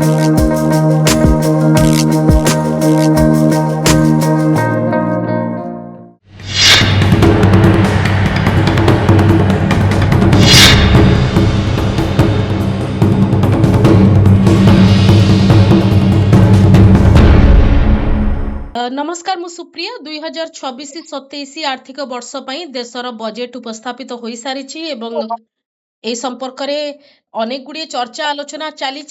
नमस्कार मु सुप्रिया 2026-27 आर्थिक वर्ष पई देशर बजेट उपस्थापित हो सारी ए संपर्क रे अनेक गुडी चर्चा आलोचना चली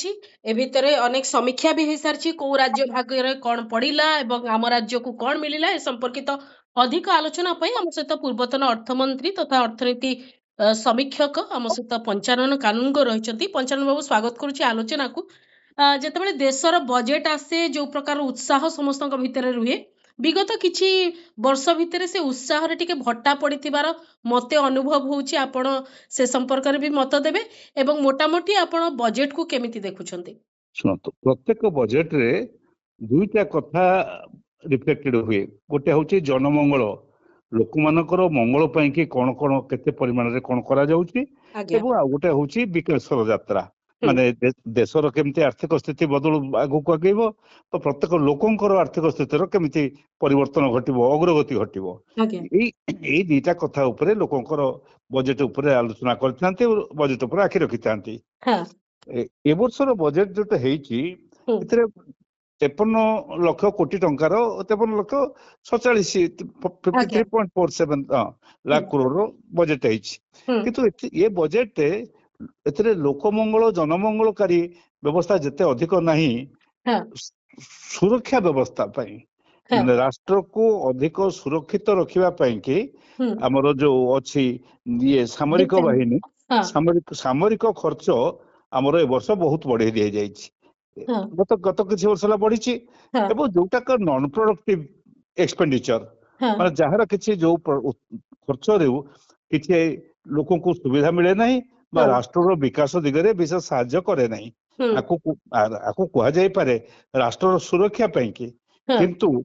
ए भितरे अनेक समीक्षा भी हो सारी को राज्य भाग्य कौन पड़िला एवं आम राज्य को कौन मिलिला ए संपर्कित अधिक आलोचना पई आम सहित पूर्वतन अर्थमंत्री तथा अर्थनीति समीक्षक आम सहित पंचानन कानून को रही पंचानन बाबू स्वागत करुच्ची आलोचना को जेतेबेले देशर बजेट आसे जो प्रकार उत्साह समस्त भितर रुहे विगत किछि वर्ष भितर से उत्साह रे टिके भट्टा पड़िथिबार मते अनुभव होउची आपण से संपर्क रे भी मत देबे एवं मोटामोटी आपण बजेट को केमिति देखुछंती। सुनतो प्रत्येक बजेट रे दुईटा कथा रिफ्लेक्टेड हुए गोटे होची जनमंगल लोक मानकर मंगल पई कि कोन कोन केते परिमाण रे कोन करा जाउची एवं आ गोटे होची विकासर यात्रा माने देशर केमती आर्थिक स्थिति बदल आगु को आगेबो तो प्रत्येक लोकंकर आर्थिक स्थितिर केमती परिवर्तन घटिबो अग्रगति घटिबो एई दीटा कथा ऊपर लोकंकर बजेट ऊपर आलोचना करथांती बजेट ऊपर आखि रखिथांती। ए वर्षर बजेट जोट हेची इतरे 53 लाख कोटी टंकार 53 लाख 47 53.47 लाख करोड़ बजेट हेची किंतु ये बजेट एतरे लोकमंगल जनमंगलकारी व्यवस्था जते अधिक नहीं सुरक्षा व्यवस्था पाई राष्ट्र को अधिक सुरक्षित रखिबा पाई कि हमरो जो अछि ये सामरिक बाहिनी सामरिक खर्च हमरो ए वर्ष बहुत बढ़े दिया जायछि गत किछि वर्ष ला बढ़िछि एबो जोटा का नॉन प्रोडक्टिव एक्सपेंडिचर माने जहार किछि जो खर्च रे किछि लोकन को सुविधा मिले नहीं बा राष्ट्र विकास दिगरे विशेष साहाय्य करे नहीं आको कहा जाय पारे राष्ट्र सुरक्षा पाई कि किंतु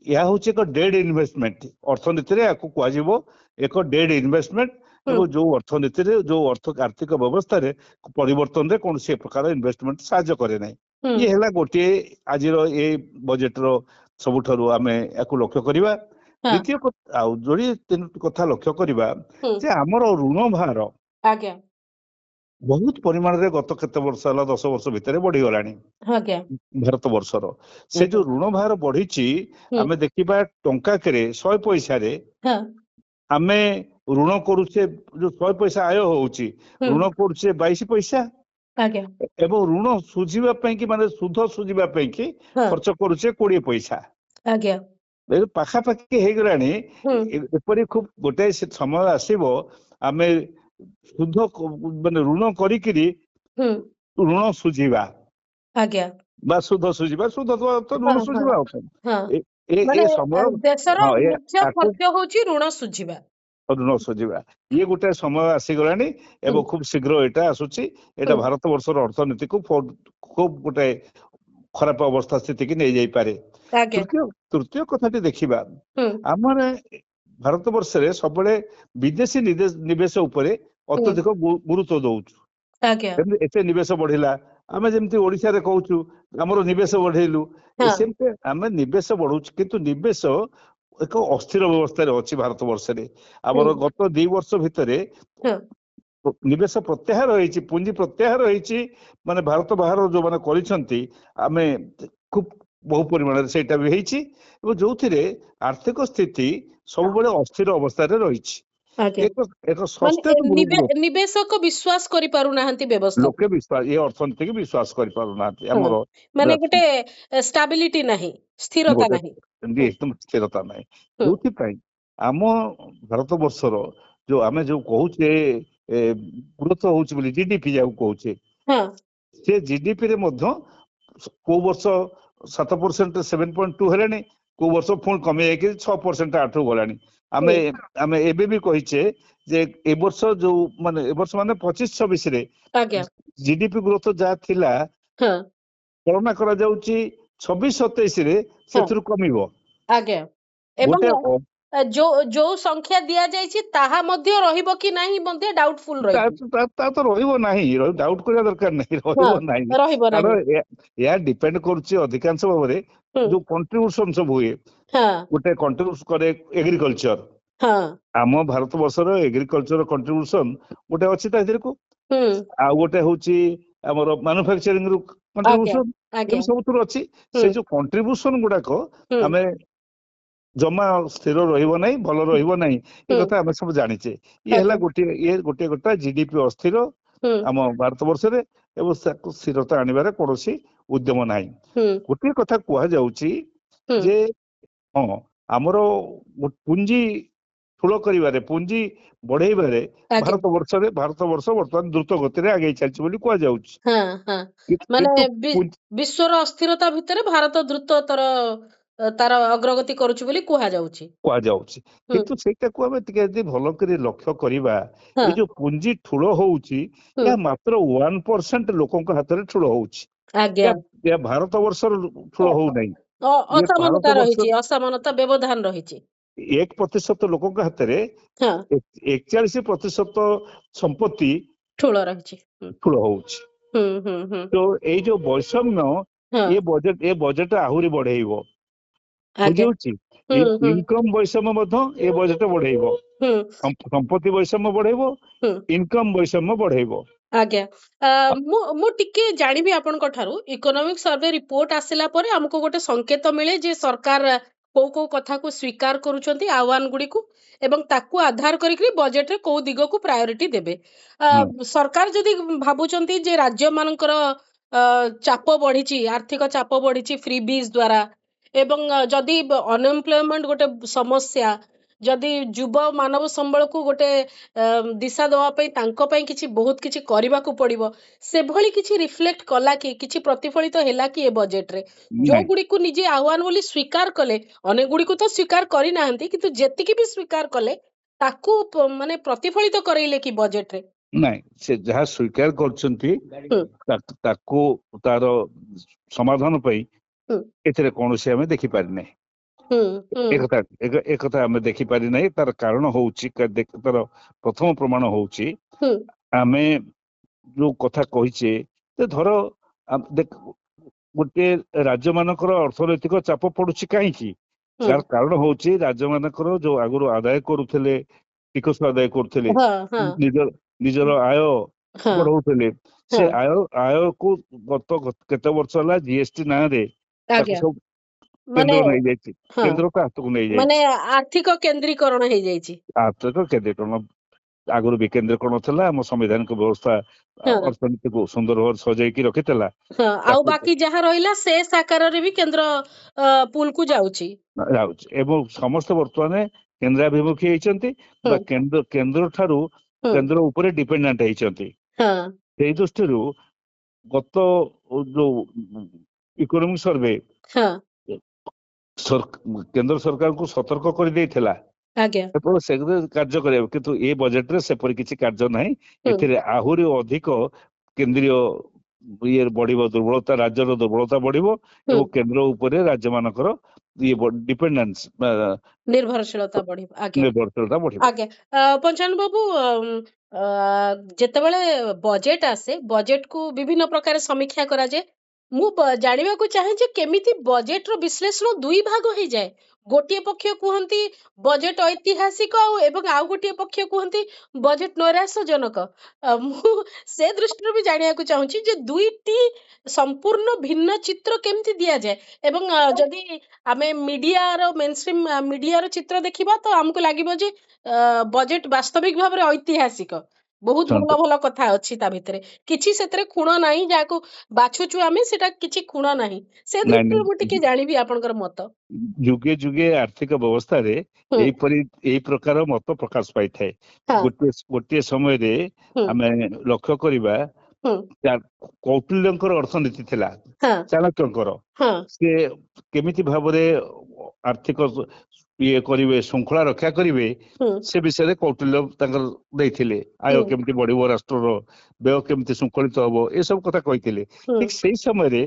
या होचे एक डेड इन्वेस्टमेंट अर्थनीति रे आको कहा जीवो एक डेड इन्वेस्टमेंट जो अर्थनीति रे जो आर्थिक व्यवस्था रे परिवर्तन रे कोन से प्रकार इन्वेस्टमेंट साहाय्य करे नहीं ये हला गोटे आजिरो ए बजेट रो सबुठारु आमे याकु लक्ष्य करिवा द्वितीय जोड़ी तीन कथा लक्ष्य करिवा जे हमर ऋण भार आज्ञा बहुत परिमाण रे गत केते वर्ष हला 10 वर्ष भितर बढ़ी गलानी भारत वर्षर से जो ऋण भार बढ़ीची आमे देखिबा टंका करे 100 पैसा रे आमे ऋण करूचे जो 100 पैसा आय होउची ऋण करूचे 22 पैसा एवं ऋण सुझिबा पई कि माने सुध सुझिबा पई कि खर्च करूचे 20 पैसा पाखा पाखी हे गलानी एपरी खूब गोटे समय आसीबो आमे शुद्ध माने ऋण करिकिरी ऋण सुझिबा बा शुद्ध सुझिबा शुद्ध तो ऋण सुझिबा ए समय देशर मुख्य खर्च होची ऋण सुझिबा ये गोटे समय आसी गलानी एवं खूब शीघ्र एटा आसुची एटा भारत वर्षर अर्थनीति को खूब गोटे खराब अवस्था स्थिति की नहीं जाई पारे। तृतीय कथाटी देखिबा हमर भारत वर्ष रे सबले विदेशी निवेश उपरे अत्यधिक गुरुत्व दउछु एते निवेश बढ़िला आमे जेमति ओडिसा रे कहउछु हमरो निवेश बढ़ेलु सेमते आमे निवेश बढ़उछु किंतु निवेश एक अस्थिर व्यवस्था रे अछि भारत वर्ष रे हमरो गत 2 वर्ष भितरे निवेश प्रत्याहार होईछि पूंजी प्रत्याहार होईछि माने भारत बाहर जो माने करिसंती आमे खूब बहु परिमाण सेटा भी हेछि एवं जोथिरे आर्थिक स्थिति सब बळे अस्थिर अवस्था रे रहिछि एक सस्ते निवेशक विश्वास करि पारु नाहंती व्यवस्था लोके विश्वास ये अर्थनीति के विश्वास करि पारु नाहंती हमरो माने गोटे स्टेबिलिटी नाही स्थिरता नाही एकदम स्थिरता नाही जोथि पई हम भारत वर्षर जो आमे जो कहूचे ग्रोथ होउछि बोली जीडीपी जाऊ कहूचे से जीडीपी रे मध्य को वर्ष 7% 7.2 हेलानी को वर्ष पुण कमी जाय कि 6% 8 गलानी आमे एबे भी कहिचे जे ए वर्ष जो माने ए वर्ष माने 25-26 रे जीडीपी ग्रोथ जा थिला कल्पना करा जाउची 26-27 रे सेथुर कमिवो जो जो संख्या दिया जायछि ताहा मध्य रहिबो कि नाही मध्य डाउटफुल रहिबो। ता तो रहिबो नाही, डाउट କରିବା ଦରକାର ନାହିଁ, हां ରହିବ ନାହିଁ। रहिबो କାରଣ नाही। ଏହା ଡିପେଣ୍ଡ କରୁଛି ଅଧିକାଂଶ ଭାବରେ ହୁଁ ଯୋଉ କଣ୍ଟ୍ରିବ୍ୟୁସନ ସବୁ ହୁଏ। हां ଗୋଟେ କଣ୍ଟ୍ରିବ୍ୟୁଟ କରେ ଏଗ୍ରିକଲଚର, हां ଆମ ଭାରତ ବର୍ଷର ଏଗ୍ରିକଲଚର କଣ୍ଟ୍ରିବ୍ୟୁସନ ଗୋଟେ ଅଛି ତା ଭିତରକୁ। ହୁଁ ଆଉ ଗୋଟେ ହଉଛି ଆମର ମାନୁଫାକ୍ଚରିଂ ରୁ आज्ञा କଣ୍ଟ୍ରିବ୍ୟୁସନ, आज्ञा ଏମିତି ସବୁଥିରୁ ଅଛି। ହୁଁ ସେ ଯୋଉ କଣ୍ଟ୍ରିବ୍ୟୁସନ ଗୁଡାକ ହୁଁ ଆମେ ଜମା ସ୍ଥିର ରହିବ ନାହିଁ, ଭଲ ରହିବ ନାହିଁ, ଏ ହୁଁ କଥା ଆମେ ସବୁ ଜାଣିଛେ। ଇଏ ହେଲା आज्ञा ଗୋଟିଏ କଥା ଜିଡିପି ଅସ୍ଥିର ହୁଁ ଆମ ଭାରତ ବର୍ଷରେ, ଏବଂ ତାକୁ ସ୍ଥିରତା ଆଣିବାରେ କୌଣସି ଉଦ୍ୟମ ନାହିଁ। ହୁଁ ଗୋଟିଏ କଥା କୁହାଯାଉଛି ହୁଁ ଯେ ହଁ, ଆମର ପୁଞ୍ଜି ଠୁଳ କରିବାରେ, ପୁଞ୍ଜି ବଢେଇବାରେ आज्ञा ଭାରତ ବର୍ଷ ବର୍ତ୍ତମାନ ଦ୍ରୁତ ଗତିରେ ଆଗେଇ ଚାଲିଛି ବୋଲି କୁହାଯାଉଛି। हां हां माने କିନ୍ତୁ विश्वर अस्थिरता भितर भारत द्रुततर तार अग्रगति करूछि बोली कुहा जाउछि। କୁହାଯାଉଛି, ହୁଁ କିନ୍ତୁ ସେଇଟାକୁ ଆମେ ଟିକେ ଯଦି ଭଲ କରି ଲକ୍ଷ୍ୟ କରିବା, ହଁ ଏଇ ଯୋଉ ପୁଞ୍ଜି ଠୁଳ ହଉଛି, ହୁଁ ଏହା ମାତ୍ର 1% ଲୋକଙ୍କ ହାତରେ ଠୁଳ ହଉଛି। आज्ञା ଏହା ଭାରତ ବର୍ଷର ଠୁଳ ହଉନାହିଁ। ଇଏ असमानता ଭାରତ ବର୍ଷ रहिछि, असमानता व्यवधान रहिछि। 1% ଲୋକଙ୍କ ହାତରେ ହଁ 41% ସମ୍ପତ୍ତି ठूଳ रहिछि। ଠୁଳ ହଉଛି। ହୁଁ ହୁଁ ହୁଁ ତ ଏଇ ଯୋଉ ବୈଷମ୍ୟ, ହଁ ଏ ବଜେଟ ଆହୁରି ବଢେଇବ, ଆଜ୍ଞା ବୁଝିହଉଛି। ହୁଁ ହୁଁ ଇନକମ ବୈଷମ୍ୟ ମଧ୍ୟ ଏ ବଜେଟ ବଢେଇବ। ହୁଁ ସମ୍ପତ୍ତି ବୈଷମ୍ୟ ବଢେଇବ, ହୁଁ ଇନକମ ବୈଷମ୍ୟ ବଢେଇବ। ଆଜ୍ଞା ମୁଁ ଟିକେ ଜାଣିବି ଆପଣଙ୍କ ଠାରୁ ଇକୋନୋମିକ ସର୍ଭେ ରିପୋର୍ଟ ଆସିଲା ପରେ ଆମକୁ ଗୋଟେ ସଂକେତ ମିଳେ ଯେ ସରକାର କୋଉ କୋଉ କଥାକୁ ସ୍ୱୀକାର କରୁଛନ୍ତି ଆହ୍ୱାନ ଗୁଡିକୁ ଏବଂ ତାକୁ ଆଧାର କରିକି ବଜେଟରେ କୋଉ ଦିଗକୁ ପ୍ରାୟୋରିଟି ଦେବେ। ହୁଁ ସରକାର ଯଦି ଭାବୁଛନ୍ତି ଯେ ରାଜ୍ୟ ମାନଙ୍କର ଚାପ ବଢିଛି, ଆର୍ଥିକ ଚାପ ବଢିଛି ଫ୍ରି ବିଜ୍ ଦ୍ଵାରା ଏବଂ ଯଦି ଅନଏମ୍ପ୍ଲୟମେଣ୍ଟ ଗୋଟେ ସମସ୍ୟା, ଯଦି ଯୁବ ମାନବ ସମ୍ବଳକୁ ଗୋଟେ ଦିଶା ଦେବା ପାଇଁ ତାଙ୍କ ପାଇଁ କିଛି ବହୁତ କିଛି କରିବାକୁ ପଡିବ, ସେଭଳି କିଛି ରିଫ୍ଲେକ୍ଟ କଲା କି କିଛି ପ୍ରତିଫଳିତ ହେଲା କି ଏ ବଜେଟରେ? ଯୋଉ ନାଇଁ ଗୁଡିକୁ ନିଜେ ଆହ୍ୱାନ ବୋଲି ସ୍ୱୀକାର କଲେ, ଅନେକ ଗୁଡିକୁ ତ ସ୍ୱୀକାର କରିନାହାନ୍ତି, କିନ୍ତୁ ଯେତିକି ବି ସ୍ୱୀକାର କଲେ ତାକୁ ମାନେ ପ୍ରତିଫଳିତ କରେଇଲେ କି ବଜେଟରେ? ନାଇଁ, ସେ ଯାହା ସ୍ୱୀକାର କରୁଛନ୍ତି ହୁଁ ତାକୁ ତାର ସମାଧାନ ପାଇଁ ହୁଁ ଏଥିରେ କୌଣସି ଆମେ ଦେଖିପାରିନାହିଁ। ହୁଁ ହୁଁ ଏକଥା ଆମେ ଦେଖିପାରିନାହିଁ। ତାର କାରଣ ହଉଛି, ତାର ପ୍ରଥମ ପ୍ରମାଣ ହଉଛି, ହୁଁ ଆମେ ଯୋଉ କଥା କହିଛେ ଯେ ଧର ଗୋଟେ ରାଜ୍ୟ ମାନଙ୍କର ଅର୍ଥନୈତିକ ଚାପ ପଡୁଛି କାହିଁକି? ହୁଁ ତାର କାରଣ ହଉଛି ରାଜ୍ୟ ମାନଙ୍କର ଯୋଉ ଆଗରୁ ଆଦାୟ କରୁଥିଲେ, ଟିକସ ଆଦାୟ କରୁଥିଲେ, ହଁ ହଁ ନିଜର ଆୟ ହଁ ବଢଉଥିଲେ, ସେ ହଁ ଆୟକୁ ଗତ କେତେ ବର୍ଷ ହେଲା ଜିଏସଟି ନାଁରେ ତାକୁ ଆଜ୍ଞା ସବୁ ମାନେ କେନ୍ଦ୍ର ନେଇଯାଇଛି, ହଁ କେନ୍ଦ୍ର ତା ହାତକୁ ମାନେ ନେଇଯାଇଛି। ଆର୍ଥିକ କେନ୍ଦ୍ରୀକରଣ ହେଇଯାଇଛି। ଆର୍ଥିକ କେନ୍ଦ୍ରୀକରଣ ଆଗରୁ ବିକେନ୍ଦ୍ରୀକରଣ ଥିଲା। ଆମ ସାମ୍ବିଧାନିକ ବ୍ୟବସ୍ଥା ହଁ ଅର୍ଥନୀତିକୁ ସୁନ୍ଦର ଭାବରେ ସଜେଇକି ରଖିଥିଲା। ହଁ ଆଉ ତାକୁ ବାକି ଯାହା ରହିଲା ସେ ଆକାରରେ ବି କେନ୍ଦ୍ର ପୁଲକୁ ଯାଉଛି। ଯାଉଛି, ଏବଂ ସମସ୍ତେ ବର୍ତ୍ତମାନ କେନ୍ଦ୍ରାଭିମୁଖୀ ହେଇଛନ୍ତି ହୁଁ ବା କେନ୍ଦ୍ର ଠାରୁ ହୁଁ କେନ୍ଦ୍ର ଉପରେ ଡିପେଣ୍ଡାଣ୍ଟ ହେଇଛନ୍ତି। ହଁ ସେଇ ଦୃଷ୍ଟିରୁ ଗତ ଯୋଉ ଇକୋନୋମିକ ସର୍ଭେ ହଁ କେନ୍ଦ୍ର ସରକାରଙ୍କୁ ସତର୍କ କରିଦେଇଥିଲା ଆଜ୍ଞା ସେତେବେଳେ ସେଗୁଡେ କାର୍ଯ୍ୟ କରିବାକୁ, କିନ୍ତୁ ଏ ବଜେଟରେ ସେପରି କିଛି କାର୍ଯ୍ୟ ନାହିଁ। ହୁଁ ଏଥିରେ ଆହୁରି ଅଧିକ କେନ୍ଦ୍ରୀୟ ଇଏ ବଢିବ, ଦୁର୍ବଳତା, ରାଜ୍ୟର ଦୁର୍ବଳତା ବଢିବ ହୁଁ ଏବଂ କେନ୍ଦ୍ର ଉପରେ ରାଜ୍ୟ ମାନଙ୍କର ଡିପେଣ୍ଡାନ୍ସ ନିର୍ଭରଶୀଳତା ବଢିବ। ଆଜ୍ଞା ନିର୍ଭରଶୀଳତା ବଢିବ। ଆଜ୍ଞା ପଞ୍ଚାନନ ବାବୁ ଯେତେବେଳେ ବଜେଟ ଆସେ ବଜେଟକୁ ବିଭିନ୍ନ ପ୍ରକାର ସମୀକ୍ଷା କରାଯାଏ। ମୁଁ ଜାଣିବାକୁ ଚାହେଁ ଯେ କେମିତି ବଜେଟର ବିଶ୍ଳେଷଣ ଦୁଇ ଭାଗ ହେଇଯାଏ। ଗୋଟିଏ ପକ୍ଷ କୁହନ୍ତି ବଜେଟ ଐତିହାସିକ ଏବଂ ଆଉ ଗୋଟିଏ ପକ୍ଷ କୁହନ୍ତି ବଜେଟ ନୈରାଶ୍ୟଜନକ। ମୁଁ ସେ ଦୃଷ୍ଟିରୁ ବି ଜାଣିବାକୁ ଚାହୁଁଛି ଯେ ଦୁଇଟି ସମ୍ପୂର୍ଣ୍ଣ ଭିନ୍ନ ଚିତ୍ର କେମିତି ଦିଆଯାଏ ଏବଂ ଯଦି ଆମେ ମିଡିଆର ମେନଷ୍ଟ୍ରିମ ମିଡିଆର ଚିତ୍ର ଦେଖିବା ତ ଆମକୁ ଲାଗିବ ଯେ ବଜେଟ ବାସ୍ତବିକ ଭାବରେ ଐତିହାସିକ। ବହୁତ ଭଲ ଶୁଣନ୍ତୁ, ଭଲ କଥା ଅଛି ତା ଭିତରେ, କିଛି ସେଥିରେ खुण ନାହିଁ, ଯାହାକୁ ବାଛୁଛୁ ଆମେ ସେଟା କିଛି खुण ନାହିଁ। ସେ ନାଇଁ ଦୃଷ୍ଟିରୁ ମୁଁ ନାଇଁ, ଟିକେ ଜାଣିବି ଆପଣଙ୍କର ମତ। ଯୁଗେ ଯୁଗେ ଆର୍ଥିକ ବ୍ୟବସ୍ଥାରେ ହୁଁ ଏଇ ପ୍ରକାର ମତ ପ୍ରକାଶ ପାଇଥାଏ। ହଁ ଗୋଟିଏ ସମୟରେ ହୁଁ ଆମେ ଲକ୍ଷ୍ୟ କରିବା, ହୁଁ କୌଟିଲ୍ୟଙ୍କର ଅର୍ଥନୀତି ଥିଲା, ହଁ ଚାଣକ୍ୟଙ୍କର। ହଁ ସେ କେମିତି ଭାବରେ ଆର୍ଥିକ ଇଏ କରିବେ, ଶୃଙ୍ଖଳା ରକ୍ଷା କରିବେ, ହୁଁ ସେ ବିଷୟରେ କୌଟିଲ୍ୟ ତାଙ୍କର ଦେଇଥିଲେ। ଆୟ ହୁଁ କେମିତି ବଢିବ, ରାଷ୍ଟ୍ରର ବ୍ୟୟ କେମିତି ଶୃଙ୍ଖଳିତ ହବ, ଏସବୁ କଥା କହିଥିଲେ। ହୁଁ ଠିକ ସେଇ ସମୟରେ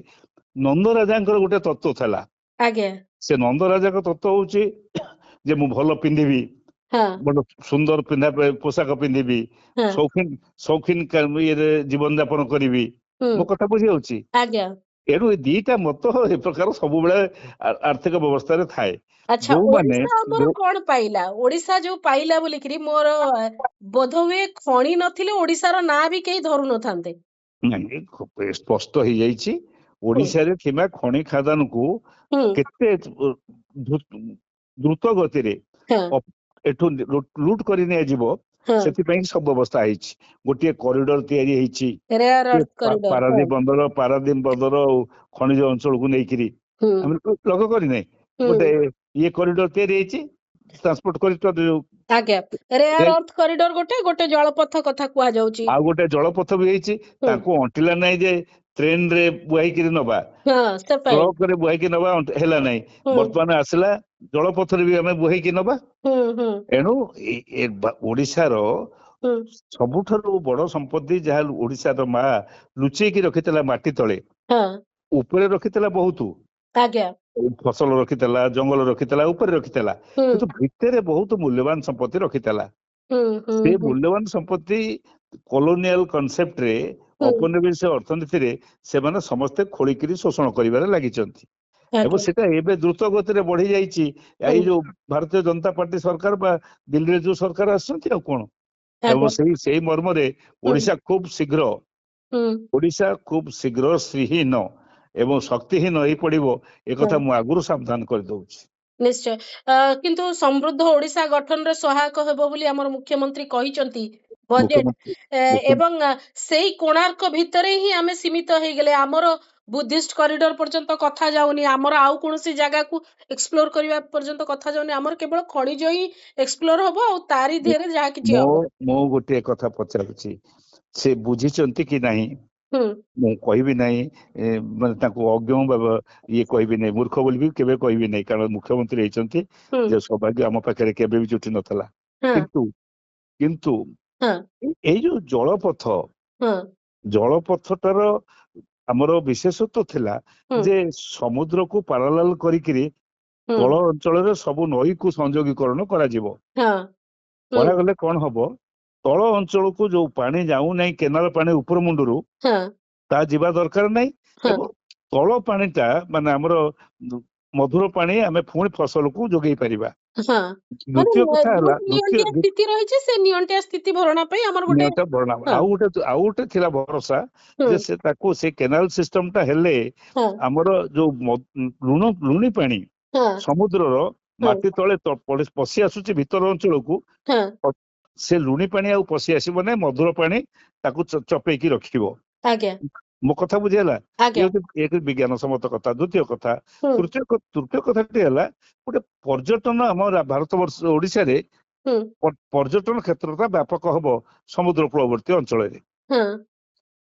ନନ୍ଦ ରାଜାଙ୍କର ଗୋଟେ ତତ୍ତ୍ୱ ଥିଲା। ଆଜ୍ଞା ସେ ନନ୍ଦ ରାଜାଙ୍କ ତତ୍ତ୍ୱ ହଉଛି ଯେ ମୁଁ ଭଲ ପିନ୍ଧିବି, ହଁ ଗୋଟେ ସୁନ୍ଦର ପୋଷାକ ପିନ୍ଧିବି, ହଁ ସୌଖିନ ସୌଖିନ ଇଏରେ ଜୀବନ ଯାପନ କରିବି। ହୁଁ ମୋ କଥା ବୁଝି ହଉଛି? ଆଜ୍ଞା। ଏଣୁ ଏ ଦିଟା ମତ ଏ ପ୍ରକାର ସବୁବେଳେ ଆର୍ଥିକ ବ୍ୟବସ୍ଥାରେ ଥାଏ। ଆଚ୍ଛା, ଯୋଉମାନେ ଓଡିଶା ଆମର କଣ ପାଇଲା? ଓଡିଶା ଯୋଉ ପାଇଲା ବୋଲିକିରି ମୋର ବୋଧ ହୁଏ ଖଣି ନଥିଲେ ଓଡିଶାର ନାଁ ବି କେହି ଧରୁ ନଥାନ୍ତେ। ନାଇଁ ସ୍ପଷ୍ଟ ହେଇଯାଇଛି ହୁଁ ଓଡିଶାରେ ଥିବା ଖଣି ଖାଦାନକୁ ହୁଁ କେତେ ଦ୍ରୁତ ଗତିରେ ହଁ ଏଠୁ ଲୁଟ କରି ନିଆଯିବ, ହଁ ସେଥିପାଇଁ ସବୁ ବ୍ୟବସ୍ଥା ହେଇଛି। ଗୋଟିଏ କରିଡର ତିଆରି ହେଇଛି, ରେୟାର ଅର୍ଥ କରିଡର। ହଁ ପାରାଦୀପ ବନ୍ଦର ଆଉ ଖଣିଜ ଅଞ୍ଚଳକୁ ନେଇକିରି ହୁଁ ଆମେ ଲକ୍ଷ୍ୟ କରିନାହିଁ। ହୁଁ ଗୋଟେ ଇଏ କରିଡର ତିଆରି ହେଇଛି, ଟ୍ରାନ୍ସପୋର୍ଟ କରିଡର ଯୋଉ, ଆଜ୍ଞା, ରେୟାର ଅର୍ଥ କରିଡର ଗୋଟେ ଗୋଟେ ଜଳପଥ କଥା କୁହାଯାଉଛି। ଆଉ ଗୋଟେ ଜଳପଥ ବି ହେଇଛି। ହୁଁ ତାଙ୍କୁ ଅଣ୍ଟିଲା ନାହିଁ ଯେ ଟ୍ରେନ ରେ ବୁହାଇକିରି ନବା, ହଁ ସେ ପାଇଁ। ଟ୍ରକରେ ବୁହାଇକି ନବା ହେଲା ନାହିଁ। ହୁଁ ବର୍ତ୍ତମାନ ଆସିଲା ଜଳପଥରେ ବି ଆମେ ବୁହାଇକି ନବା। ହୁଁ ହୁଁ ଏଣୁ ଓଡିଶାର ହୁଁ ସବୁଠାରୁ ବଡ ସମ୍ପତ୍ତି ଯାହା ଓଡିଶାର ମା ଲୁଚେଇକି ରଖିଥିଲା ମାଟି ତଳେ, ହଁ ଉପରେ ରଖିଥିଲା ବହୁତ ଆଜ୍ଞା। ଫସଲ ରଖିଥିଲା, ଜଙ୍ଗଲ ରଖିଥିଲା, ଉପରେ ରଖିଥିଲା, ହୁଁ କିନ୍ତୁ ଭିତରେ ବହୁତ ମୂଲ୍ୟବାନ ସମ୍ପତ୍ତି ରଖିଥିଲା। ହୁଁ ହୁଁ ସେ ହୁଁ ମୂଲ୍ୟବାନ ସମ୍ପତ୍ତି କଲୋନିଆଲ କନସେପ୍ଟରେ, ହୁଁ ଔପନିବେଶ ଅର୍ଥନୀତିରେ ସେମାନେ ସମସ୍ତେ ଖୋଳିକିରି ଶୋଷଣ କରିବାରେ ଲାଗିଛନ୍ତି। ଏବଂ ଆଜ୍ଞା। ସେଟା ଏବେ ଦ୍ରୁତ ଗତିରେ ବଢି ଯାଇଛି। ହୁଁ ଏଇ ଯୋଉ ଭାରତୀୟ ଜନତା ପାର୍ଟି ସରକାର ବା ଦିଲ୍ଲୀରେ ଯୋଉ ସରକାର ଆସୁଛନ୍ତି, ଆଉ କଣ। ଏବଂ ଆଜ୍ଞା। ସେଇ ମର୍ମରେ ହୁଁ ହୁଁ ଓଡିଶା ଖୁବ ଶୀଘ୍ର ଶ୍ରୀହୀନ ଏବଂ ଶକ୍ତିହୀନ ହେଇ ପଡିବ, ହଁ ଏକଥା ମୁଁ ଆଗରୁ ସାବଧାନ କରିଦଉଛି। ନିଶ୍ଚୟ। କିନ୍ତୁ ସମୃଦ୍ଧ ଓଡିଶା ଗଠନରେ ସହାୟକ ହେବ ବୋଲି ଆମର ମୁଖ୍ୟମନ୍ତ୍ରୀ କହିଛନ୍ତି ବଜେଟ। ମୁଖ୍ୟମନ୍ତ୍ରୀ ମୁଖ୍ୟ ଏବଂ ସେଇ କୋଣାର୍କ ଭିତରେ ହିଁ ଆମେ ସୀମିତ ହେଇଗଲେ। ଆମର ବୁଦ୍ଧିଷ୍ଟ କରିଡର ପର୍ଯ୍ୟନ୍ତ କଥା ଯାଉନି, ଆମର ଆଉ କୌଣସି ଜାଗାକୁ ଏକ୍ସପ୍ଲୋର କରିବା ପର୍ଯ୍ୟନ୍ତ କଥା ଯାଉନି। ଆମର କେବଳ ଖଣିଜ ହିଁ ଏକ୍ସପ୍ଲୋର ହବ, ଆଉ ତାରି ଦେହରେ ଯାହା କିଛି ମୁଁ ହବ। ମୁଁ ଗୋଟିଏ କଥା ପଚାରୁଛି, ସେ ବୁଝିଛନ୍ତି କି ନାହିଁ ହୁଁ ମୁଁ କହିବି ନାହିଁ। ମାନେ ତାଙ୍କୁ ଅଜ୍ଞ ଇଏ କହିବି ନାହିଁ, ମୂର୍ଖ ବୋଲି ବି କେବେ କହିବି ନାହିଁ, କାରଣ ମୁଖ୍ୟମନ୍ତ୍ରୀ ହେଇଛନ୍ତି, ହୁଁ ଯେ ସୌଭାଗ୍ୟ ଆମ ପାଖରେ କେବେ ବି ଜୁଟି ନଥିଲା। ହଁ କିନ୍ତୁ କିନ୍ତୁ ହଁ ଏଇ ଯୋଉ ହଁ ଜଳପଥଟାର ଆମର ବିଶେଷତ୍ୱ ଥିଲା ହୁଁ ଯେ ସମୁଦ୍ରକୁ ପାରାଲାଲ କରିକିରି ହୁଁ ତଳ ଅଞ୍ଚଳରେ ସବୁ ନଈକୁ ସଂଯୋଗୀକରଣ କରାଯିବ। ହଁ ହୁଁ କରାଗଲେ କଣ ହବ, ତଳ ଅଞ୍ଚଳକୁ ଯୋଉ ପାଣି ଯାଉନାହିଁ କେନାଲ ପାଣି ଉପର ମୁଣ୍ଡରୁ, ହଁ ତାହା ଯିବା ଦରକାର ନାହିଁ। ହଁ ଏବଂ ତଳ ପାଣିଟା ମାନେ ଆମର ମଧୁର ପାଣି ଆମେ ପୁଣି ଫସଲକୁ ଯୋଗେଇ ପାରିବା। ହଁ ମାନେ ଦ୍ୱିତୀୟ କଥା ହେଲା, ଯୋଉ ନିଅଣ୍ଟିଆ ସ୍ଥିତି ରହିଛି ସେ ନିଅଣ୍ଟିଆ ସ୍ଥିତି ଭରଣା ପାଇଁ ଆମର ଗୋଟେ। ହଁ ଆଉ ଗୋଟେ ଥିଲା ଭରସା, ହୁଁ ଯେ ସେ କେନାଲ ସିଷ୍ଟମ ଟା ହେଲେ ହଁ ଆମର ଯୋଉ ଲୁଣି ପାଣି ହଁ ସମୁଦ୍ରର ହଁ ମାଟି ତଳେ ପଶି ଆସୁଛି ଭିତର ଅଞ୍ଚଳକୁ, ହଁ ସେ ଲୁଣି ପାଣି ଆଉ ପଶି ଆସିବ ନାହିଁ, ମଧୁର ପାଣି ତାକୁ ଚପେଇକି ରଖିବ। ଆଜ୍ଞା ମୋ କଥା ବୁଝି ହେଲା? ଆଜ୍ଞା ଏକ ବିଜ୍ଞାନ ସମ୍ମତ କଥା। ଦ୍ୱିତୀୟ କଥା, ହୁଁ ତୃତୀୟ କଥାଟି ହେଲା, ଗୋଟେ ପର୍ଯ୍ୟଟନ ଆମ ଭାରତ ବର୍ଷ ଓଡିଶାରେ ହୁଁ ପର୍ଯ୍ୟଟନ କ୍ଷେତ୍ରଟା ବ୍ୟାପକ ହବ ସମୁଦ୍ର କୂଳବର୍ତ୍ତୀ ଅଞ୍ଚଳରେ। ହଁ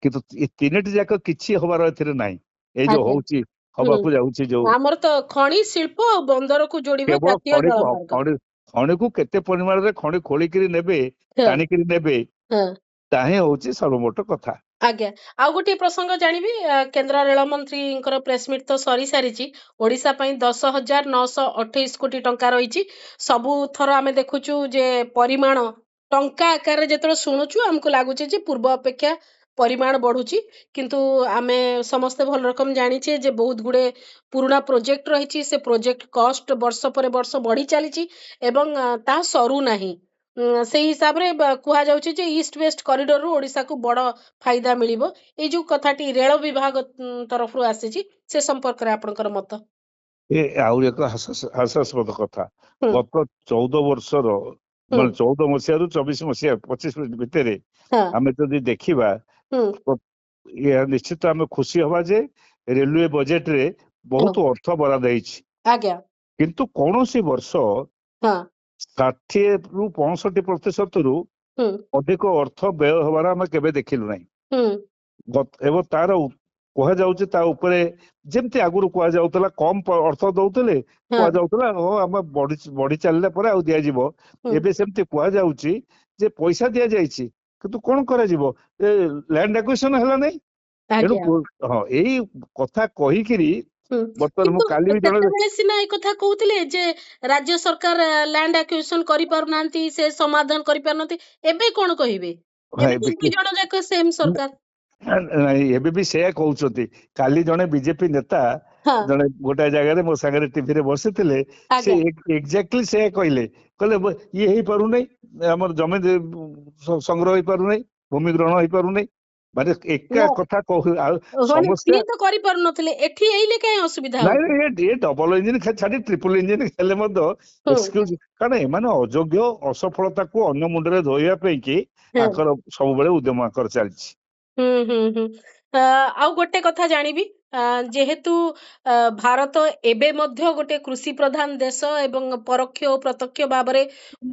କିନ୍ତୁ ଏ ତିନିଟି ଯାକ କିଛି ହବାର ଏଥିରେ ନାହିଁ। ଏଇ ଯୋଉ ଆଜ୍ଞା ହଉଛି, ହୁଁ ହବାକୁ ଯାଉଛି ଯୋଉ, ଆମର ତ ଖଣି ଶିଳ୍ପ ଆଉ ବନ୍ଦରକୁ ଯୋଡିବ କେବଳ ଜାତୀୟ ଜଳମାର୍ଗ। ଖଣିକୁ କେତେ ପରିମାଣରେ ଖଣି ଖୋଳିକିରି ନେବେ, ହଁ ଟାଣିକିରି ନେବେ, ହଁ ତାହା ହିଁ ହଉଛି ସର୍ବମୋଟ କଥା। ଆଜ୍ଞା। ଆଉ ଗୋଟିଏ ପ୍ରସଙ୍ଗ ଜାଣିବି, କେନ୍ଦ୍ର ରେଳମନ୍ତ୍ରୀଙ୍କର ପ୍ରେସମିଟ୍ ତ ସରିସାରିଛି। ଓଡିଶା ପାଇଁ 10,928 କୋଟି ଟଙ୍କା ରହିଛି। ସବୁଥର ଆମେ ଦେଖୁଛୁ ଯେ ପରିମାଣ ଟଙ୍କା ଆକାରରେ ଯେତେବେଳେ ଶୁଣୁଛୁ ଆମକୁ ଲାଗୁଛି ଯେ ପୂର୍ବ ଅପେକ୍ଷା ପରିମାଣ ବଢୁଛି, କିନ୍ତୁ ଆମେ ସମସ୍ତେ ଭଲ ରକମ ଜାଣିଛେ ଯେ ବହୁତ ଗୁଡେ ପୁରୁଣା ପ୍ରୋଜେକ୍ଟ ରହିଛି। ସେ ପ୍ରୋଜେକ୍ଟ କଷ୍ଟ ବର୍ଷ ପରେ ବର୍ଷ ବଢି ଚାଲିଛି ଏବଂ ତାହା ସରୁ ନାହିଁ। ସେଇ ହିସାବରେ କୁହାଯାଉଛି ଯେ ଇଷ୍ଟ ୱେଷ୍ଟ କରିଡରରୁ ଓଡିଶାକୁ ବଡ ଫାଇଦା ମିଳିବ। ଏଇ ଯୋଉ କଥାଟି ରେଳ ବିଭାଗ ତରଫରୁ ଆସିଛି, ସେ ସମ୍ପର୍କରେ ଆପଣଙ୍କର ମତ? ଆହୁରି ଏକ ହାସ୍ୟାସ୍ପଦ କଥା। ହୁଁ ଗତ 14 ବର୍ଷର, ହୁଁ ମାନେ 14 ମସିହାରୁ 24 ମସିହା 25 ଭିତରେ ହଁ ଆମେ ଯଦି ଦେଖିବା, ହୁଁ ଏହା ନିଶ୍ଚିତ ଆମେ ଖୁସି ହବା ଯେ ରେଲୱେ ବଜେଟରେ ହଁ ବହୁତ ଅର୍ଥ ବରାଦ ହେଇଛି। ଆଜ୍ଞା କିନ୍ତୁ କୌଣସି ବର୍ଷ ହଁ 60-65% ହୁଁ ଅଧିକ ଅର୍ଥ ବ୍ୟୟ ହେବାର ଆମେ କେବେ ଦେଖିଲୁ ନାହିଁ। ହୁଁ ଏବଂ ତାର କୁହାଯାଉଛି, ତା ଉପରେ ଯେମିତି ଆଗରୁ କୁହାଯାଉଥିଲା କମ ଅର୍ଥ ଦଉଥିଲେ, ହଁ କୁହାଯାଉଥିଲା ଆମେ ବଢି ଚାଲିଲା ପରେ ଆଉ ଦିଆଯିବ। ହୁଁ ଏବେ ସେମିତି କୁହାଯାଉଛି ଯେ ପଇସା ଦିଆଯାଇଛି, କିନ୍ତୁ କଣ କରାଯିବ, ଲ୍ୟାଣ୍ଡ ଆକ୍ୱିଜିସନ ହେଲା ନାହିଁ। ଏଣୁ ଆଜ୍ଞା ହଁ, ଏଇ କଥା କହିକିରି ହୁଁ। ବର୍ତ୍ତମାନ ମୁଁ କିନ୍ତୁ କାଲି ବି ଜଣେ ସେତେବେଳେ ସିନା ଏ କଥା କହୁଥିଲେ ଯେ ରାଜ୍ୟ ସରକାର ଲ୍ୟାଣ୍ଡ ଆକ୍ୱିଜିସନ କରିପାରୁନାହାନ୍ତି, ସେ ସମାଧାନ କରିପାରୁନାହାନ୍ତି। ଏବେ କଣ କହିବେ? ଏବେ ତ ଦୁଇ ଜଣ ଯାକ ସେମ୍ ସରକାର। ନାଇଁ ଏବେ ବି ସେୟା କହୁଛନ୍ତି। କାଲି ଜଣେ ବିଜେପି ନେତା ହଁ ଜଣେ ଗୋଟାଏ ଜାଗାରେ ମୋ ସାଙ୍ଗରେ ଟିଭିରେ ବସିଥିଲେ, ସେ ଆଜ୍ଞା ଏକ୍ଜାକ୍ଟଲି ସେୟା କହିଲେ ଇଏ ହେଇପାରୁନାହିଁ, ଆମର ଜମି ସଂଗ୍ରହ ହେଇପାରୁନାହିଁ, ଭୂମି ଗ୍ରହଣ ହେଇପାରୁନାହିଁ, ମାନେ ଏକା ନା କଥା କହୁ ଆଉ ମାନେ ସମସ୍ୟା। ସିଏ ତ କରିପାରୁନଥିଲେ, ଏଠି ଏଇଲେ କାହିଁ ଅସୁବିଧା ନାଇଁ ହଉଛି? ନାଇଁ, ଇଏ ଡବଲ ଇଞ୍ଜିନ ଛାଡି ଟ୍ରିପଲ ଇଞ୍ଜିନ ହେଲେ ମଧ୍ୟ ହୁଁ ଏକ୍ସକ୍ୟୁଜ, କାରଣ ଏମାନେ ଅଯୋଗ୍ୟ ଅସଫଳତାକୁ ଅନ୍ୟ ମୁଣ୍ଡରେ ଧୋଇବା ପାଇଁ କି ହୁଁ ଆଙ୍କର ସବୁବେଳେ ଉଦ୍ୟମ ଆଙ୍କର ଚାଲିଛି। ହୁଁ ହୁଁ ହୁଁ ଆଉ ଗୋଟେ କଥା ଜାଣିବି, ଯେହେତୁ ଭାରତ ଏବେ ମଧ୍ୟ ଗୋଟେ କୃଷି ପ୍ରଧାନ ଦେଶ ଏବଂ ପରୋକ୍ଷ ଓ ପ୍ରତ୍ୟକ୍ଷ ଭାବରେ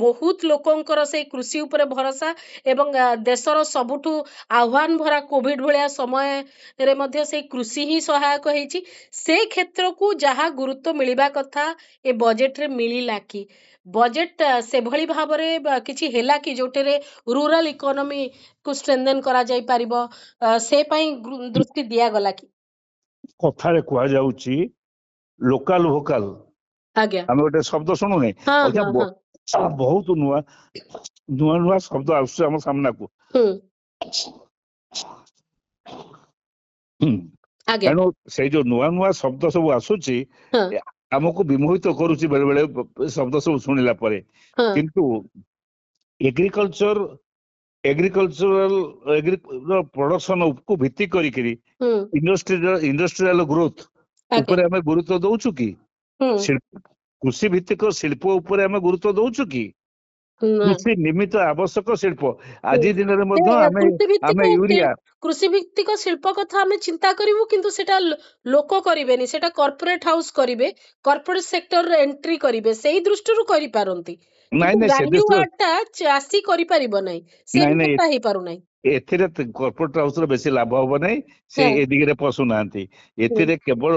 ବହୁତ ଲୋକଙ୍କର ସେଇ କୃଷି ଉପରେ ଭରସା, ଏବଂ ଦେଶର ସବୁଠୁ ଆହ୍ୱାନ ଭରା କୋଭିଡ ଭଳିଆ ସମୟରେ ମଧ୍ୟ ସେଇ କୃଷି ହିଁ ସହାୟକ ହେଇଛି। ସେ କ୍ଷେତ୍ରକୁ ଯାହା ଗୁରୁତ୍ୱ ମିଳିବା କଥା ଏ ବଜେଟରେ ମିଳିଲା କି? ବଜେଟ ସେଭଳି ଭାବରେ କିଛି ହେଲା କି ଯୋଉଥିରେ ରୁରାଲ ଇକୋନୋମି କୁ ଷ୍ଟ୍ରେନ୍ଥେନ୍ କରାଯାଇ ପାରିବ, ସେ ପାଇଁ ଦୃଷ୍ଟି ଦିଆଗଲା କି? କଥାରେ କୁହାଯାଉଛି ଲୋକାଲ ଭୋକାଲ, ଆଜ୍ଞା ଆମେ ଗୋଟେ ଶବ୍ଦ ଶୁଣୁନେ ହଁ ଅଇକା ହଁ ହଁ ବହୁତ ନୂଆ ନୂଆ ନୂଆ ଶବ୍ଦ ଆସୁଛି ଆମ ସାମ୍ନାକୁ। ହୁଁ ହୁଁ। ଆଜ୍ଞା ତେଣୁ ସେଇ ଯୋଉ ନୂଆ ନୂଆ ଶବ୍ଦ ସବୁ ଆସୁଛି, ହଁ ଆମକୁ ବିମୋହିତ କରୁଛି ବେଳେ ବେଳେ ଶବ୍ଦ ସବୁ ଶୁଣିଲା ପରେ। ହଁ କିନ୍ତୁ ଏଗ୍ରିକଲଚରାଲ ପ୍ରଡକ୍ସନ କୁ ଭିତ୍ତି କରିକିରି ହୁଁ ଇଣ୍ଡଷ୍ଟ୍ରିଆଲ ଗ୍ରୋଥ ଆଜ୍ଞା ଉପରେ ଆମେ ଗୁରୁତ୍ୱ ଦଉଛୁ କି? ହୁଁ କୃଷି ଭିତ୍ତିକ ଶିଳ୍ପ ଉପରେ ଆମେ ଗୁରୁତ୍ୱ ଦଉଛୁ କି? ନାଇଁ କୃଷି ନିମିତ୍ତ ଆବଶ୍ୟକ ଶିଳ୍ପ, ହୁଁ ଆଜି ଦିନରେ ସେ ମଧ୍ୟ ଆମେ କୃଷି ଆମେ ଭିତ୍ତିକ ୟୁରିଆ। କୃଷି ଭିତ୍ତିକ ଶିଳ୍ପ କଥା ଆମେ ଚିନ୍ତା କରିବୁ, କିନ୍ତୁ ସେଟା ଲୋକ କରିବେନି, ସେଟା କର୍ପୋରେଟ ହାଉସ କରିବେ, କର୍ପୋରେଟ ସେକ୍ଟରରେ ଏଣ୍ଟ୍ରି କରିବେ, ସେଇ ଦୃଷ୍ଟିରୁ କରିପାରନ୍ତି। ନାଇଁ କିନ୍ତୁ ନାଇଁ ସେ ଭାଲ୍ୟୁ ଦୃଷ୍ଟିରୁ ଆଡ ଟା ଚାଷୀ କରିପାରିବ ନାହିଁ, ସେ ନାଇଁ ନାଇଁ, ଜିନିଷଟା ହେଇପାରୁନାହିଁ। ଏଥିରେ କର୍ପୋରେଟ ହାଉସର ବେଶୀ ଲାଭ ହବ ନାହିଁ, ସେ ହଁ ଏ ଦିଗରେ ପଶୁନାହାନ୍ତି। ହୁଁ ଏଥିରେ କେବଳ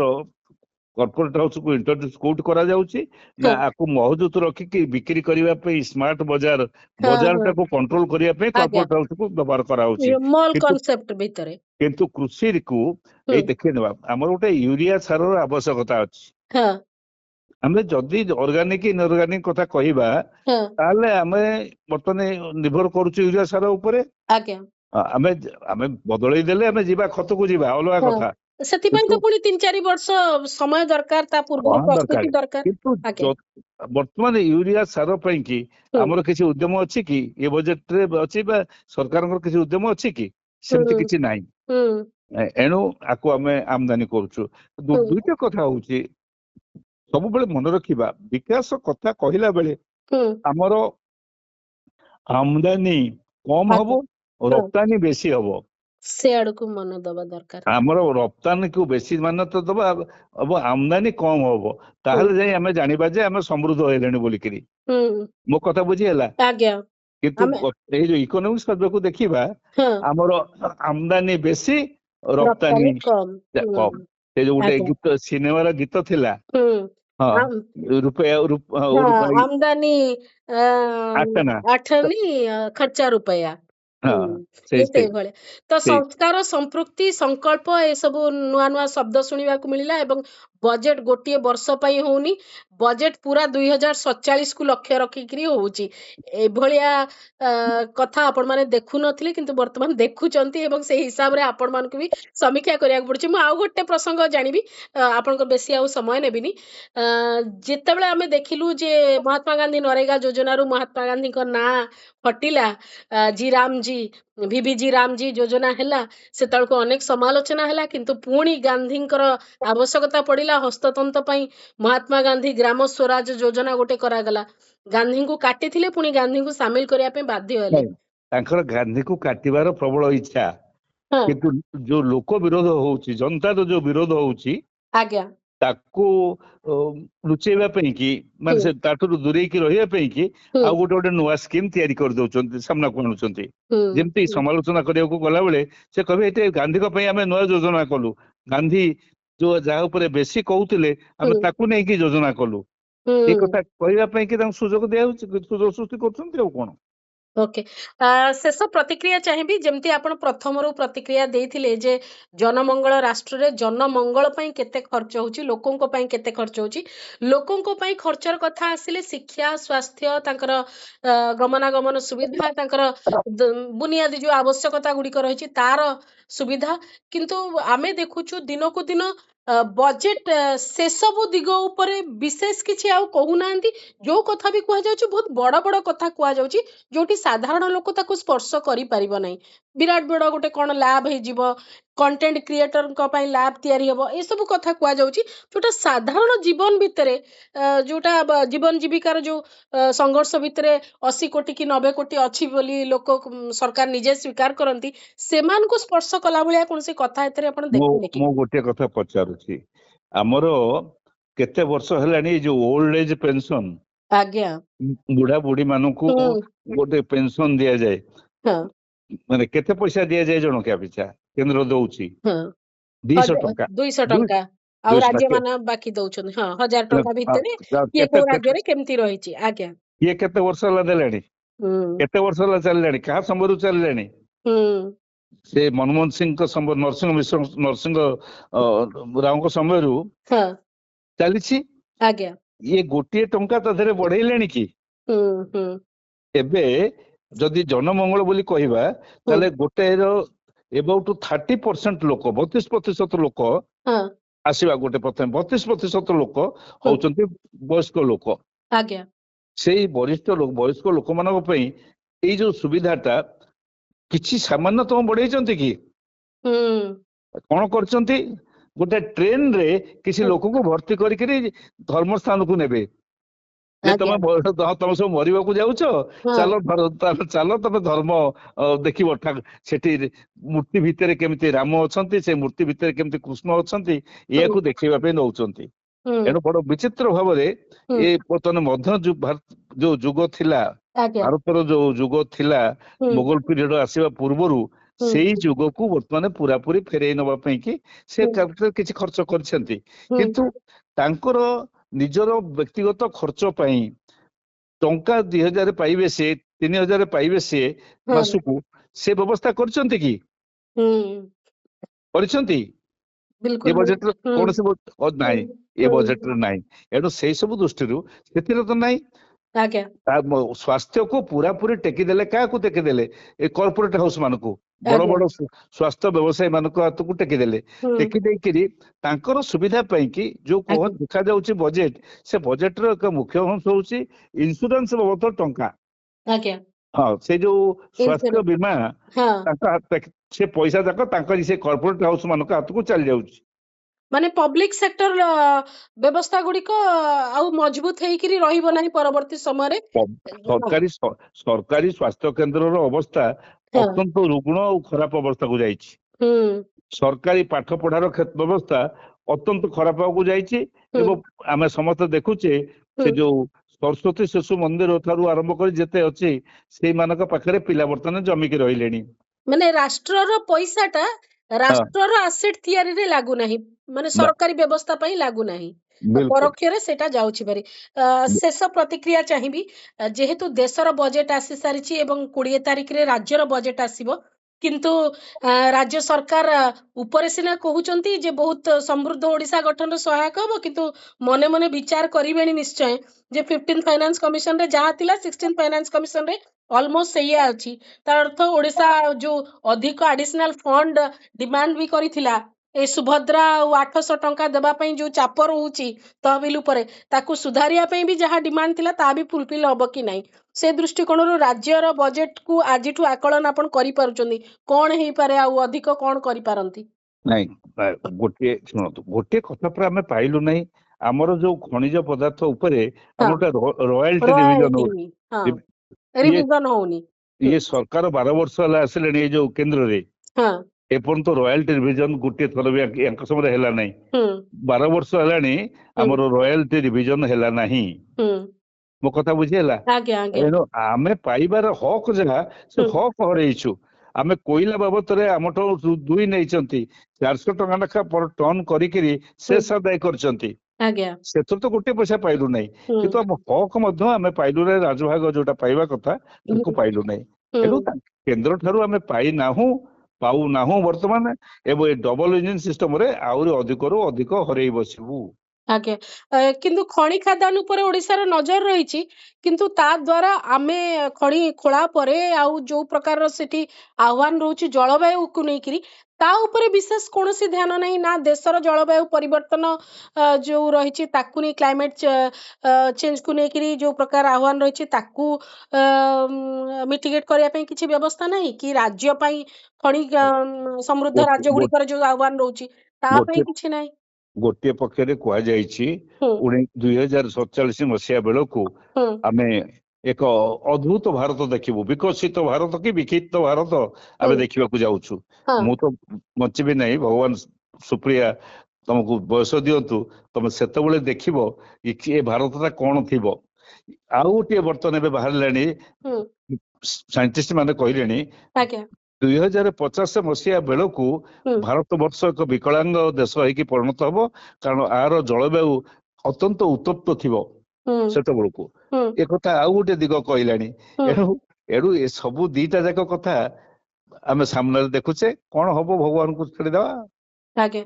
କର୍ପୋରେଟ ହାଉସକୁ ଇଣ୍ଟ୍ରୋଡ୍ୟୁସ କୋଉଠି କରାଯାଉଛି ନା ହଁ ଆକୁ ମହଜୁତ ରଖିକି ବିକ୍ରି କରିବା ପାଇଁ ସ୍ମାର୍ଟ ବଜାର, ହଁ ହଁ ବଜାରଟାକୁ କଣ୍ଟ୍ରୋଲ କରିବା ପାଇଁ ଆଜ୍ଞା କର୍ପୋରେଟ ହାଉସକୁ ବ୍ୟବହାର କରାହଉଛି। ମଲ୍ କିନ୍ତୁ କନସେପ୍ଟ ଭିତରେ। କିନ୍ତୁ କୃଷିକୁ ହୁଁ ଏଇ ଦେଖେଇ ନେବା, ଆମର ଗୋଟେ ୟୁରିଆ ସାରର ଆବଶ୍ୟକତା ଅଛି। ହଁ ଆମେ ଯଦି ଅର୍ଗାନିକ ଇନଅର୍ଗାନିକ କଥା କହିବା, ହଁ ତାହେଲେ ଆମେ ବର୍ତ୍ତମାନ ନିର୍ଭର କରୁଛୁ ୟୁରିଆ ସାର ଉପରେ। ଆଜ୍ଞା ଆମେ ଆମେ ବଦଳେଇ ଦେଲେ ଆମେ ଯିବା ଖତକୁ ଯିବା, ଅଲଗା ହଁ କଥା। ସେଥିପାଇଁ କିନ୍ତୁ ତ ପୁଣି 3-4 ବର୍ଷ ସମୟ ଦରକାର, ତା ପୂର୍ବରୁ କଣ ଦରକାର, ପ୍ରସ୍ତୁତି ଦରକାର। କିନ୍ତୁ ଆଜ୍ଞା ବର୍ତ୍ତମାନ ୟୁରିଆ ସାର ପାଇଁ କି ହୁଁ ଆମର କିଛି ଉଦ୍ୟମ ଅଛି କି? ଏ ବଜେଟରେ ଅଛି ବା ସରକାରଙ୍କର କିଛି ଉଦ୍ୟମ ଅଛି କି? ସେମିତି ହୁଁ କିଛି ନାହିଁ। ହୁଁ ଏଣୁ ଆକୁ ଆମେ ଆମଦାନୀ କରୁଛୁ। ହୁଁ ଦୁଇଟା କଥା ହଉଛି, ସବୁବେଳେ ମନେ ରଖିବା, ବିକାଶ କଥା କହିଲା ବେଳେ ହୁଁ ଆମର ଆମଦାନୀ କମ ଆଜ୍ଞା ହବ, ହଁ ରପ୍ତାନୀ ବେଶୀ ହବ। ସେ ଆଡକୁ ମନ ଦବା ଦରକାର। ଆମର ରପ୍ତାନୀକୁ ବେଶୀ ମାନ୍ୟତା ଦବା ଏବଂ ଆମଦାନୀ କମ ହବ, ହୁଁ ତାହେଲେ ଯାଇ ଆମେ ଜାଣିବା ଯେ ଆମେ ସମୃଦ୍ଧ ହେଲେଣି ବୋଲିକିରି। ହୁଁ ମୋ କଥା ବୁଝି ହେଲା? ଆଜ୍ଞା କିନ୍ତୁ ଆମେ ଏଇ ଯୋଉ ଇକୋନୋମିକ ସର୍ଭେକୁ ଦେଖିବା, ହଁ ଆମର ଆମଦାନୀ ବେଶୀ, ରପ୍ତାନୀ କମ ହୁଁ କମ। ସେ ଯୋଉ ଗୋଟେ ଆଜ୍ଞା ଗୀତ, ସିନେମାର ଗୀତ ଥିଲା, ହୁଁ ହଁ, ଆମ୍ ରୂପେ ହଁ ରୂପାଇ आमदनी ଆଠନା, ଆଠନି ଖର୍ଚ୍ଚ रुपया। ହଁ, ଇଏ ସେଇ ସେଇ ସେଇଭଳିଆ। ତ ସେଇ ସଂସ୍କାର, ସମ୍ପୃକ୍ତି, ସଂକଳ୍ପ ଏସବୁ ନୂଆ ନୂଆ ଶବ୍ଦ ଶୁଣିବାକୁ ମିଳିଲା, ଏବଂ ବଜେଟ ଗୋଟିଏ ବର୍ଷ ପାଇଁ ହଉନି, ବଜେଟ ପୁରା 2047 କୁ ଲକ୍ଷ୍ୟ ରଖିକିରି ହଉଛି। ଏଭଳିଆ କଥା ଆପଣମାନେ ଦେଖୁନଥିଲେ, କିନ୍ତୁ ବର୍ତ୍ତମାନ ଦେଖୁଛନ୍ତି, ଏବଂ ସେଇ ହିସାବରେ ଆପଣମାନଙ୍କୁ ବି ସମୀକ୍ଷା କରିବାକୁ ପଡୁଛି। ମୁଁ ଆଉ ଗୋଟେ ପ୍ରସଙ୍ଗ ଜାଣିବି, ଆପଣଙ୍କ ବେଶୀ ଆଉ ସମୟ ନେବିନି। ଯେତେବେଳେ ଆମେ ଦେଖିଲୁ ଯେ ମହାତ୍ମା ଗାନ୍ଧୀ ନରେଗା ଯୋଜନାରୁ ମହାତ୍ମା ଗାନ୍ଧୀଙ୍କ ନାଁ ହଟିଲା, ଜି ରାମଜୀ, ଭିଭିଜି ରାମଜୀ ଯୋଜନା ହେଲା, ସେତେବେଳକୁ ଅନେକ ସମାଲୋଚନା ହେଲା, କିନ୍ତୁ ପୁଣି ଗାନ୍ଧୀଙ୍କର ଆବଶ୍ୟକତା ପଡିଲା ହସ୍ତତନ୍ତ ପାଇଁ, ମହାତ୍ମା ଗାନ୍ଧୀ ଗ୍ରାମ ସ୍ୱରାଜ ଯୋଜନା ଗୋଟେ କରାଗଲା। ଗାନ୍ଧୀଙ୍କୁ କାଟିଥିଲେ, ପୁଣି ଗାନ୍ଧୀଙ୍କୁ ସାମିଲ କରିବା ପାଇଁ ବାଧ୍ୟ ହେଲେ। ନାଇଁ, ତାଙ୍କର ଗାନ୍ଧୀକୁ କାଟିବାର ପ୍ରବଳ ଇଚ୍ଛା, ହଁ କିନ୍ତୁ ଯୋଉ ଲୋକ ବିରୋଧ ହଉଛି, ଜନତାର ଯୋଉ ବିରୋଧ ହଉଛି, ଆଜ୍ଞା ତାକୁ ଲୁଚେଇବା ପାଇଁ କି, ମାନେ ହୁଁ ସେ ତାଠାରୁ ଦୂରେଇକି ରହିବା ପାଇଁ କି ହୁଁ ଆଉ ଗୋଟେ ଗୋଟେ ନୂଆ ସ୍କିମ ତିଆରି କରିଦଉଛନ୍ତି, ସାମ୍ନାକୁ ଆଣୁଛନ୍ତି। ହୁଁ ଯେମିତି ହୁଁ ସମାଲୋଚନା କରିବାକୁ ଗଲାବେଳେ ସେ କହିବେ ଏଇଟା ଗାନ୍ଧୀଙ୍କ ପାଇଁ ଆମେ ନୂଆ ଯୋଜନା କଲୁ। ଗାନ୍ଧୀ ଯୋଉ ଯାହା ଉପରେ ବେଶୀ କହୁଥିଲେ, ଆମେ ହୁଁ ତାକୁ ନେଇକି ଯୋଜନା କଲୁ। ହୁଁ ଏଇ କଥା କହିବା ପାଇଁ କି ତାଙ୍କୁ ସୁଯୋଗ ଦିଆଯାଉଛି, ସୁଯୋଗ ସୃଷ୍ଟି କରୁଛନ୍ତି, ଆଉ କଣ? ओके शेष प्रतिक्रिया चाहिए जमती आपण प्रथमरू प्रतिक्रिया देइथिले जे जनमंगल राष्ट्र रे जनमंगल पई केते खर्च होची लोकों को पई केते खर्च होची लोकों को पई खर्चर कथा आसिले शिक्षा स्वास्थ्य तांकर गमनागमन सुविधा तांकर बुनियादी जो आवश्यकता गुडी रही तार सुविधा किंतु आमे देखुछु दिन को दिन बजेट से सब दिग उपरे विशेष किछि आउ कहूनांती जो कथा भी कुहा जाउची बहुत बड़ बड़ कथा कुहा जाउची जोटी साधारण लोक ताको स्पर्श करि परिबो नै विराट बड़ गोटे कोन लाभ हे जीवो कंटेंट क्रिएटर को पई लाभ तयारी हबो ए सब कथा कुहा जाउची जोटा साधारण जीवन भितरे जोटा जीवन जीविकार जो संघर्ष भितरे 80 कोटी की 90 कोटी अछि बोली लोक सरकार निजे स्वीकार करंती सेमान को स्पर्श कला भलिया कोनसे कथा एतरे आपण देखिले कि मो गोटे कथा पचारुची हमरो केते वर्ष हेलानी जो ओल्ड एज पेंशन आज्ञा बुढ़ा बुढ़ी मानकू गोटे पेंशन दिया जाए हाँ माने केते पैसा दिया जाए जण के पिछा केंद्र दउची हाँ 200 टका 200 टका आ 200 राज्य टका माना बाकी दउछन हाँ 1000 टका भितरे ये को राज्य रे केमती रहिची आज्ञा ये केते वर्ष ला देलानी केते वर्ष ला चललानी कहा संबरू चललानी से मनमोहन सिंह को संबर नरसिंह मिश्र नरसिंह राव को समय रु हाँ चलीछि आज्ञा ये गोटे टंका ता धरे बढ़ेइलेनी की एबे जदि जनमंगल बोली कहबा ताले गोटे एबाउट 30% लोक 32% लोक आसीबा गोटे प्रथम 32% लोक होचंती वयस्क लोक आज्ञा सेई वरिष्ठ लोक वयस्क लोक मानक पई एई जो सुविधाटा किछि सामान्यतम बढ़ेइचंती की कोन करचंती गोटे ट्रेन रे किसी लोक को भर्ती करिकरी धर्म स्थान को नेबे तुम तुम सब मरिबा को जाउछ चलो चलो तुम धर्म देखिबो सेठी मूर्ति भितरे केमिति राम अछंती से मूर्ति भितरे केमिति कृष्ण अछंती या को देखिबा पे नउचंती एनो बड़ विचित्र भाव रे ए पतन मध्य जो जुग थिला भारतर जो जुग थिला मुगल पीरियड आसीबा पूर्वरु सेई जुग को वर्तमान पूरा पूरी फेरई नबा पई कि से किछि खर्च करछंती किंतु तांकर निजर व्यक्तिगत खर्च पई टंका 2000 पाइबे से 3000 पाइबे से मासुकु से व्यवस्था करछंती कि करछंती बिल्कुल ए बजेट कोन से नाही ए बजेट नाही एडो सेई सब दृष्टि रु सेतिर तो नाही स्वास्थ्य को पूरा पूरी टेकी देले क्या को टेकी देले ए कॉर्पोरेट हाउस मानकू बड़ बड़ स्वास्थ्य व्यवसायी मानक हाथ को टेकी देले टेकी देई किरी तांकर सुविधा पई कि जो कोन देखा जाउची बजेट से बजेट रो एक मुख्य अंश होउची इंश्योरेंस बाबत टंका हां से जो स्वास्थ्य बीमा तांका से पैसा जाक तांका से कॉर्पोरेट हाउस मानक हाथ को चल जाउची माने पब्लिक सेक्टर व्यवस्था गुडी को आउ मजबूत हेकरी रहिबो नाही परवर्ती समय रे सरकारी स्वास्थ्य केंद्र रो अवस्था अत्यंत रुग्ण और खराब अवस्था को जाइछि सरकारी पाठ पढ़ार व्यवस्था अत्यंत खराब को जाइछि एवं आमे समस्त देखुचे से जो सरस्वती शिशु मंदिर थारु आरंभ कर जेते अछि सेई मानक पाखरे पिला वर्तन जमी के रहिलेनी माने राष्ट्र रो पैसाटा राष्ट्र रो एसेट थियरी रे लागू नाही माने सरकारी व्यवस्था पई लागू नाही परोक्ष रे सेटा जाउछि बारी शेष प्रतिक्रिया चाहिबी जेहेतु देशर बजेट आसी सारिछि एवं 20 तारिख रे राज्यर बजेट आसीबो किंतु राज्य सरकार ऊपर सिना कहउचंती जे बहुत समृद्ध ओडिसा गठन सहायक हबो किंतु मने मने विचार करिवेनी निश्चय जे 15 फाइनेंस कमिशन रे जहा थिला 16 फाइनेंस कमिशन रे ऑलमोस्ट सैया अछि तार अर्थ ओडिसा जो अधिक एडिशनल फंड डिमांड भी करिथिला ए सुभद्रा 800 टंका देबा पई जो चाप रहउची तहबिल उपरे ताकू सुधारिया पई भी जहा डिमांड थिला ता भी फुलफिल हबो कि नाही से दृष्टिकोण रो राज्यर बजेट को आजिठु आकलन आपण करि पारुचंदी कोन हेई पारे आ अधिक कोन करि पारंती नाही गोटे सुनतो गोटे कथा पर हमें पाइलु नाही हमर जो खनिज पदार्थ उपरे हमटा रॉयल्टी डिवीजन रिवीजन होनी ये सरकार 12 वर्ष हला आसले ये जो केंद्र रे हां एपन तो रॉयल्टी रिविजन गोटे थर भी यांक समय हेला नाही 12 वर्ष हलानी हमर रॉयल्टी रिविजन हेला नाही मो कथा बुझेला एनो आमे पाइबार हक जहा से हक हरैछु आमे कोइला बाबत रे हमठो दुई नैचंती 400 टका लेखा पर टन करिकरी से सदाय करचंती ଆଜ୍ଞା। ସେଥିରୁ ତ ଗୋଟେ ପଇସା ପାଇଲୁ ନାହିଁ, ହୁଁ କିନ୍ତୁ ଆମ ହକ୍ ମଧ୍ୟ ଆମେ ପାଇଲୁ ନାହିଁ, ରାଜଭାଗ ଯୋଉଟା ପାଇବା କଥା ତାକୁ ହୁଁ ପାଇଲୁ ନାହିଁ। ହୁଁ ଏଣୁ କେନ୍ଦ୍ର ଠାରୁ ଆମେ ପାଇନାହୁଁ, ପାଉନାହୁଁ ବର୍ତ୍ତମାନ, ଏବଂ ଏ ଡବଲ ଇଞ୍ଜିନ ସିଷ୍ଟମରେ ଆହୁରି ଅଧିକରୁ ଅଧିକ ହରେଇ ବସିବୁ। ଆଜ୍ଞା। କିନ୍ତୁ ଖଣି ଖାଦାନ ଉପରେ ଓଡ଼ିଶାର ନଜର ରହିଛି, କିନ୍ତୁ ତା ଦ୍ୱାରା ଆମେ ଖଣି ଖୋଳା ପରେ ଆଉ ଯୋଉ ପ୍ରକାରର ସେଠି ଆହ୍ୱାନ ରହୁଛି ଜଳବାୟୁକୁ ନେଇକିରି, ତା ଉପରେ ବିଶେଷ କୌଣସି ଧ୍ୟାନ ନାହିଁ, ନା ଦେଶର ଜଳବାୟୁ ପରିବର୍ତ୍ତନ ଯୋଉ ରହିଛି ତାକୁ ନେଇ କ୍ଲାଇମେଟ୍ ଚେଞ୍ଜକୁ ନେଇକିରି ଯୋଉ ପ୍ରକାର ଆହ୍ୱାନ ରହିଛି ତାକୁ ମିଟିଗେଟ୍ କରିବା ପାଇଁ କିଛି ବ୍ୟବସ୍ଥା ନାହିଁ କି, ରାଜ୍ୟ ପାଇଁ ଖଣି ସମୃଦ୍ଧ ଗୋ- ରାଜ୍ୟ ଗୋ- ଗୁଡ଼ିକର ଯୋଉ ଆହ୍ୱାନ ରହୁଛି ତା ପାଇଁ ଗୋଟିଏ କିଛି ନାହିଁ? ଗୋଟିଏ ପକ୍ଷରେ କୁହାଯାଇଛି ହୁଁ 2047 ବେଳକୁ ହୁଁ ଆମେ ଏକ ଅଦ୍ଭୁତ ଭାରତ ଦେଖିବୁ, ବିକଶିତ ଭାରତ କି ବିକ୍ଷିପ୍ତ ଭାରତ ହୁଁ ଆମେ ଦେଖିବାକୁ ଯାଉଛୁ। ହଁ ମୁଁ ତ ବଞ୍ଚିବି ନାହିଁ, ଭଗବାନ ସୁପ୍ରିୟା ତମକୁ ବୟସ ଦିଅନ୍ତୁ, ତମେ ସେତେବେଳେ ଦେଖିବ ଏ ଭାରତଟା କଣ ଥିବ। ଆଉ ଗୋଟିଏ ବର୍ତ୍ତମାନ ଏବେ ବାହାରିଲାଣି, ହୁଁ ସାଇଣ୍ଟିଷ୍ଟ ମାନେ କହିଲେଣି ଆଜ୍ଞା 2050 ବେଳକୁ ହୁଁ ଭାରତ ବର୍ଷ ଏକ ବିକଳାଙ୍ଗ ଦେଶ ହେଇକି ପରିଣତ ହବ, କାରଣ ଆର ଜଳବାୟୁ ଅତ୍ୟନ୍ତ ଉତ୍ତପ୍ତ ଥିବ ହୁଁ ସେତେବେଳକୁ। ହୁଁ ଏ କଥା ଆଉ ଗୋଟେ ଦିଗ କହିଲାଣି। ହୁଁ ଏଣୁ ଏଣୁ ଏ ସବୁ ଦିଟା ଯାକ କଥା ଆମେ ସାମ୍ନାରେ ଦେଖୁଛେ, କଣ ହବ ଭଗବାନଙ୍କୁ ଛାଡ଼ିଦେବା। ଆଜ୍ଞା।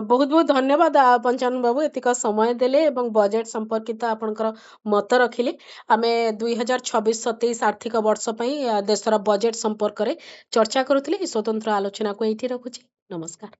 ବହୁତ ବହୁତ ଧନ୍ୟବାଦ ପଞ୍ଚାନନ ବାବୁ, ଏତିକ ସମୟ ଦେଲେ ଏବଂ ବଜେଟ ସମ୍ପର୍କିତ ଆପଣଙ୍କର ମତ ରଖିଲେ। ଆମେ 2026-27 ଆର୍ଥିକ ବର୍ଷ ପାଇଁ ଦେଶର ବଜେଟ ସମ୍ପର୍କରେ ଚର୍ଚ୍ଚା କରୁଥିଲେ। ଏହି ସ୍ୱତନ୍ତ୍ର ଆଲୋଚନାକୁ ଏଇଠି ରଖୁଛି। ନମସ୍କାର।